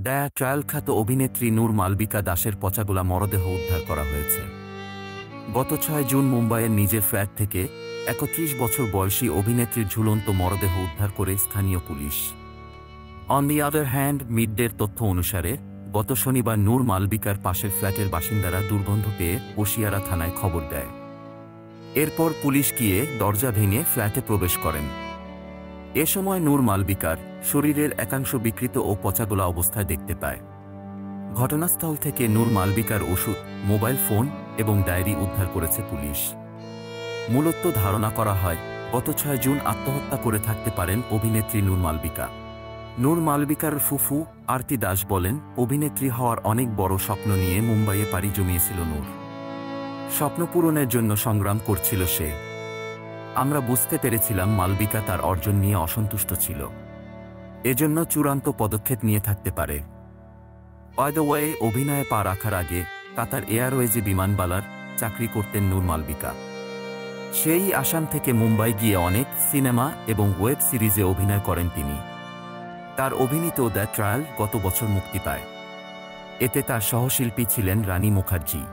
The trial খ্যাত অভিনেত্রী নূর মালবিকা দাসের পচাগোলা মরদেহ উদ্ধার করা হয়েছে। গত ৬ জুন মুম্বাইয়ের নিজের ফ্ল্যাট থেকে ৩১ বছর বয়সী অভিনেত্রীর ঝুলন্ত মরদেহ উদ্ধার করে স্থানীয় পুলিশ। অন দি আদার হ্যান্ড, মিডডের তথ্য অনুসারে গত শনিবার নূর মালবিকার পাশের ফ্ল্যাটের বাসিন্দারা দুর্গন্ধ পেয়ে ওশিয়ারা থানায় খবর দেয়। এরপর পুলিশ গিয়ে দরজা ভেঙে ফ্ল্যাটে প্রবেশ করেন। এ সময় নূর মালবিকার শরীরের একাংশ বিকৃত ও পচাগোলা অবস্থায় দেখতে পায়। ঘটনাস্থল থেকে নূর মালবিকার ওষুধ, মোবাইল ফোন এবং ডায়েরি উদ্ধার করেছে পুলিশ। মূলত ধারণা করা হয় গত ৬ জুন আত্মহত্যা করে থাকতে পারেন অভিনেত্রী নূর মালবিকা। নূর মালবিকার ফুফু আরতি দাস বলেন, অভিনেত্রী হওয়ার অনেক বড় স্বপ্ন নিয়ে মুম্বাইয়ে পাড়ি জমিয়েছিল নূর। স্বপ্ন পূরণের জন্য সংগ্রাম করছিল সে। আমরা বুঝতে পেরেছিলাম মালবিকা তার অর্জন নিয়ে অসন্তুষ্ট ছিল, এজন্য চূড়ান্ত পদক্ষেপ নিয়ে থাকতে পারে। বাই দ্য ওয়ে, অভিনয়ে পা রাখার আগে কাতার এয়ারওয়েজে বিমানবালার চাকরি করতেন নূর মালবিকা। সেই আসাম থেকে মুম্বাই গিয়ে অনেক সিনেমা এবং ওয়েব সিরিজে অভিনয় করেন তিনি। তার অভিনীত দ্য ট্রায়াল গত বছর মুক্তি পায়। এতে তার সহশিল্পী ছিলেন রানী মুখার্জি।